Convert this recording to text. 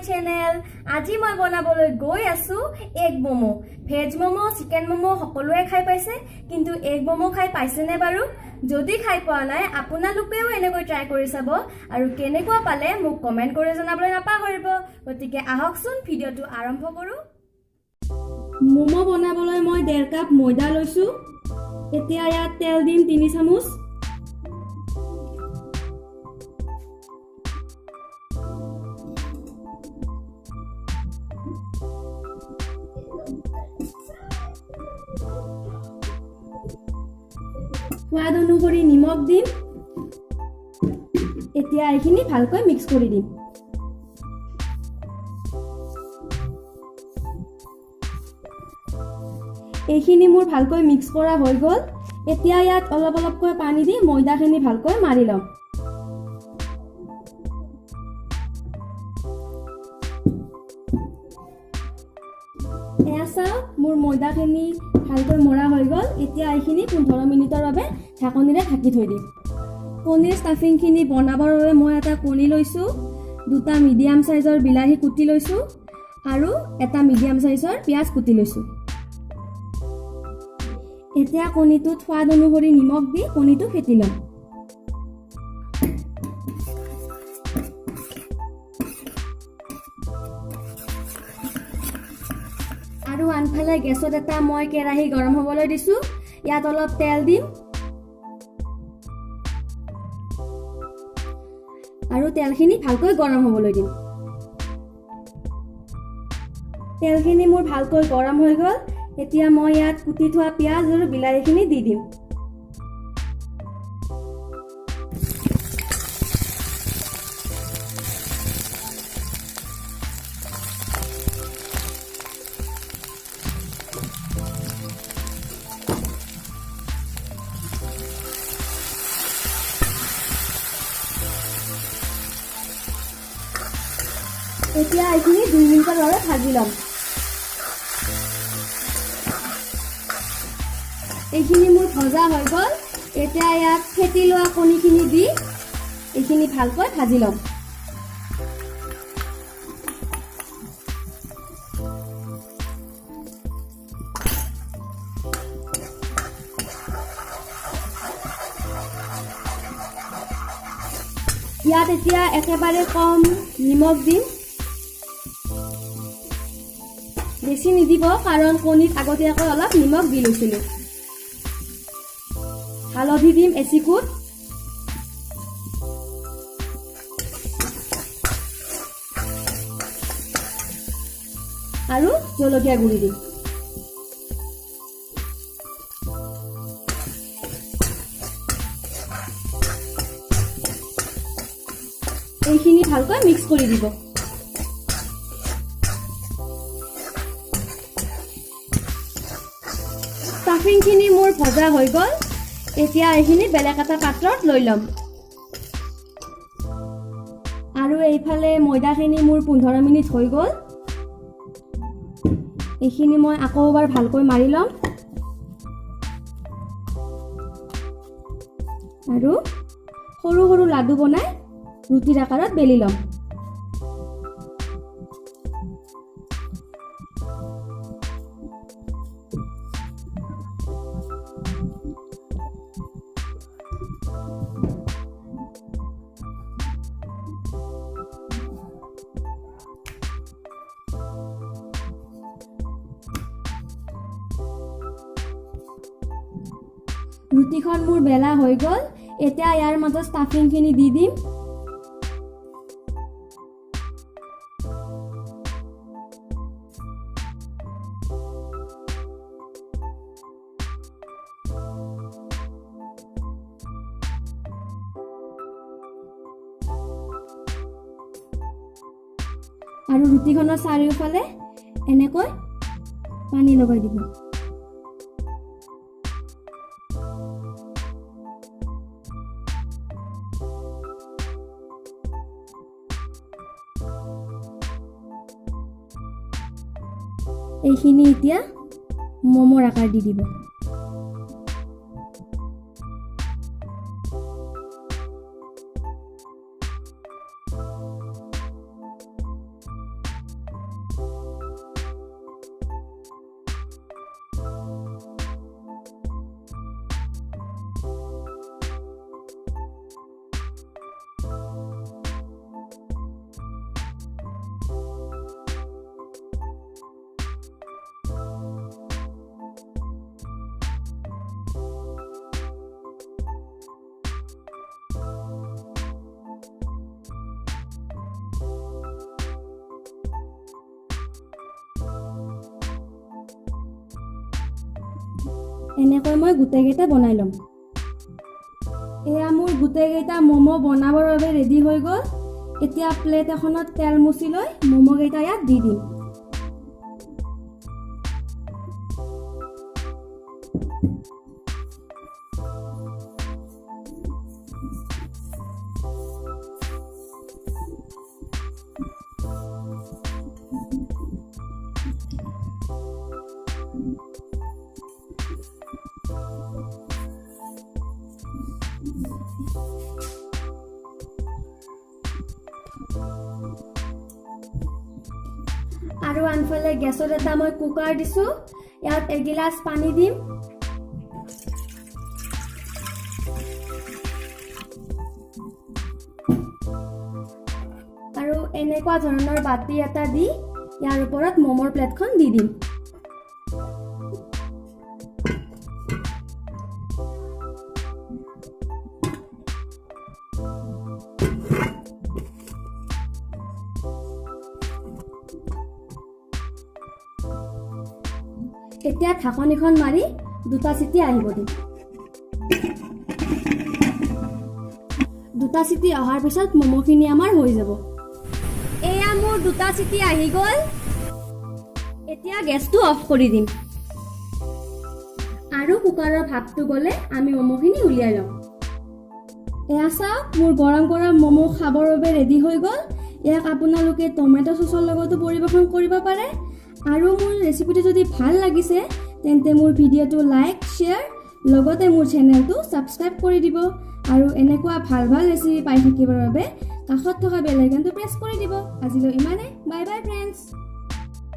channel. আজি মই বনাবলৈ গৈ আছো egg momo veg momo chicken momo সকলোৱে খাই পাইছে কিন্তু এগ মোমো খাই পাইছে নে বাৰু যদি খাই পোৱা নাই আপোনালোকেও এনেকৈ ট্ৰাই কৰি চাব আৰু কেনেকুৱা পালে মোক কমেন্ট কৰি জনাবলৈ নাপাহৰিব গতিকে আহকচোন ভিডিওটো আৰম্ভ কৰো মোমো বনাবলৈ মই 1.5 কাপ ময়দা লৈছো এতিয়া ইয়াত তেল দিম 3 চামুচ स्वाद अनुसरि निमक दिम এতিয়া এইখিনি ভালকৈ মিক্স কৰি দিম এইখিনি মোৰ ভালকৈ মিক্স কৰা হৈ গল এতিয়া ইয়াত অলপ অলপকৈ পানী দি ময়দাখিনি ভালকৈ মাৰি লম এসা মোৰ ময়দাখিনি ভালকৈ মৰা হৈ গল এতিয়া এইখিনি 15 মিনিটৰ বাবে ঢাকনিৰে ঢাকি থৈ দিম কণীৰ ষ্টাফিংখিনি বনাবৰ বাবে মই এটা কণী লৈছো দুটা মিডিয়াম সাইজৰ বিলাহী কুটি লৈছো আৰু এটা মিডিয়াম সাইজৰ পিয়াজ কুটি লৈছো এতিয়া কণীটো সোৱাদ অনুসৰি নিমখ দি কণীটো ফেটি লম আৰু আনফালে গেছত এটা মই কেৰাহী গৰম হ'বলৈ দিছো ইয়াত অলপ তেল দিম আৰু তেলখিনি ভালকৈ গৰম হ'বলৈ দিম তেলখিনি মোৰ ভালকৈ গৰম হৈ গল এতিয়া মই ইয়াত কুটি থোৱা পিয়াজ আৰু বিলাহীখিনি দি দিম এতিয়া এইখিনি 2 মিনিটৰ বাবে ভাজি লম এইখিনি মোৰ ভজা হৈ গল এতিয়া ইয়াত ফেটি লোৱা কণীখিনি দি এইখিনি ভালকৈ ভাজি লম ইয়াত এতিয়া একেবাৰে কম নিমখ দিম বেছি নিদিব কাৰণ কণীত আগতীয়াকৈ অলপ নিমখ দি লৈছিলোঁ হালধি দিম এচিকুট আৰু জলকীয়া গুড়ি দিম এইখিনি ভালকৈ মিক্স কৰি দিব ষ্টাফিংখিনি মোৰ ভজা হৈ গল এতিয়া এইখিনি বেলেগ এটা পাত্ৰত লৈ লম আৰু এইফালে ময়দাখিনি মোৰ 15 মিনিট হৈ গল এইখিনি মই আকৌ এবাৰ ভালকৈ মাৰি লম আৰু সৰু সৰু লাডু বনাই ৰুটিৰ আকাৰত বেলি লম ৰুটিখন মোৰ বেলা হৈ গল এতিয়া ইয়াৰ মাজত ষ্টাফিংখিনি দি দিম আৰু ৰুটিখনৰ চাৰিওফালে এনেকৈ পানী লগাই দিব এইখিনি এতিয়া মোমোৰ আকাৰ দি দিব এনেকৈ মই গোটেইকেইটা বনাই ল'ম। এয়া মোৰ গোটেইকেইটা ম'ম' বনাবৰ বাবে ৰেডি হৈ গ'ল। এতিয়া প্লেট এখনত তেল মুচি লৈ ম'ম'কেইটা ইয়াত দি দিম। আৰু আনফালে গেছত এটা মই কুকাৰ দিছো। ইয়াত এগিলাচ পানী দিম। আৰু এনেকুৱা ধৰণৰ বাতি এটা দি ইয়াৰ ওপৰত ম'মৰ প্লেটখন দি দিম। এতিয়া ঢাকনিখন মাৰি 2টা চিটি আহিব দিম। 2টা চিটি অহাৰ পিছত ম'ম'খিনি আমাৰ হৈ যাব। এয়া মোৰ 2টা চিটি আহি গ'ল। এতিয়া গেছটো অফ কৰি দিম আৰু কুকাৰৰ ভাপটো গ'লে আমি ম'ম'খিনি উলিয়াই ল'ম। এয়া চাওক, মোৰ গৰম গৰম ম'ম' খাবৰ বাবে ৰেডি হৈ গ'ল। ইয়াক আপোনালোকে টমেটো চচৰ লগতো পৰিৱেশন কৰিব পাৰে। আৰু মোৰ ৰেচিপিটো যদি ভাল লাগিছে তেন্তে মোৰ ভিডিঅ'টো লাইক, শ্বেয়াৰ, লগতে মোৰ চেনেলটো ছাবস্ক্ৰাইব কৰি দিব। আৰু এনেকুৱা ভাল ভাল ৰেচিপি পাই থাকিবৰ বাবে কাষত থকা বেল আইকনটো প্ৰেছ কৰি দিব। আজিলৈ ইমানে। Bye bye friends.